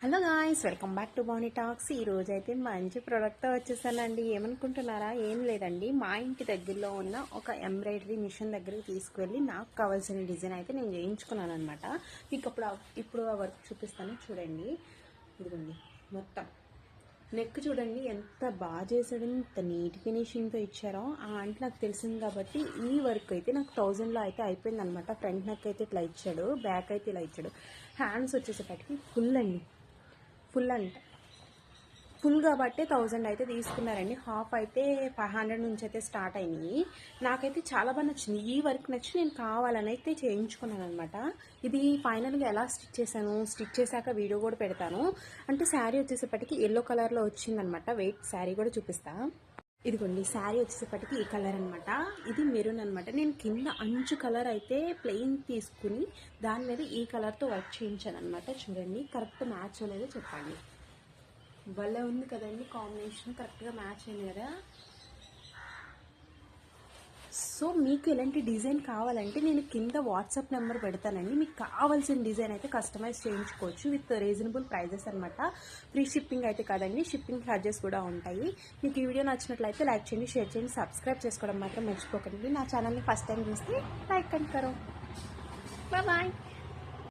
Hello guys, welcome back to Bani talks. ఈ రోజు అయితే మంచి ప్రోడక్ట్తో వచ్చేసానండి. ఏమనుకుంటున్నారా? ఏం లేదండి, మా ఇంటి దగ్గరలో ఉన్న ఒక ఎంబ్రాయిడరీ మిషన్ దగ్గరికి తీసుకువెళ్ళి నాకు కావాల్సిన డిజైన్ అయితే నేను చేయించుకున్నాను అనమాట. మీకు ఇప్పుడు ఆ వర్క్ చూపిస్తాను చూడండి. ఇదిగోండి, మొత్తం నెక్ చూడండి ఎంత బాగా చేసాడో, ఎంత నీట్ ఫినిషింగ్తో ఇచ్చారో. అంటే నాకు తెలిసింది కాబట్టి ఈ వర్క్ అయితే నాకు 1000లో అయితే అయిపోయింది అనమాట. ఫ్రంట్ నెక్ అయితే ఇట్లా ఇచ్చాడు, బ్యాక్ అయితే ఇలా ఇచ్చాడు. హ్యాండ్స్ వచ్చేసేపటికి ఫుల్ అండి, ఫుల్ కాబట్టి 1000 అయితే తీసుకున్నారండి. హాఫ్ అయితే 500 నుంచి అయితే స్టార్ట్ అయినాయి. నాకైతే చాలా బాగా నచ్చింది. ఈ వర్క్ నచ్చి నేను కావాలని అయితే చేయించుకున్నాను అనమాట. ఇది ఫైనల్గా ఎలా స్టిచ్ చేశాను, స్టిచ్ చేశాక వీడియో కూడా పెడతాను. అంటే శారీ వచ్చేసేపటికి ఎల్లో కలర్లో వచ్చిందనమాట. వెయిట్ శారీ కూడా చూపిస్తా. ఇదిగోండి, శారీ వచ్చేసేపటికి ఈ కలర్ అనమాట. ఇది మెరూన్ అనమాట. నేను కింద అంచు కలర్ అయితే ప్లెయిన్ తీసుకుని దాని మీద ఈ కలర్తో వర్క్ చేయించాను అనమాట. చూడండి, కరెక్ట్ మ్యాచ్ లేదో చెప్పండి. భలే ఉంది కదండి, కాంబినేషన్ కరెక్ట్గా మ్యాచ్ అయింది కదా. సో మీకు ఎలాంటి డిజైన్ కావాలంటే నేను కింద వాట్సాప్ నెంబర్ పెడతానండి. మీకు కావాల్సిన డిజైన్ అయితే కస్టమైజ్ చేయించుకోవచ్చు విత్ రీజనబుల్ ప్రైజెస్ అనమాట. ఫ్రీ షిప్పింగ్ అయితే కాదండి, షిప్పింగ్ ఛార్జెస్ కూడా ఉంటాయి. మీకు ఈ వీడియో నచ్చినట్లయితే లైక్ చేయండి, షేర్ చేయండి, సబ్స్క్రైబ్ చేసుకోవడం మాత్రం మర్చిపోకండి. నా ఛానల్ని ఫస్ట్ టైం చూస్తే లైక్ అండ్ కరో. బాయ్.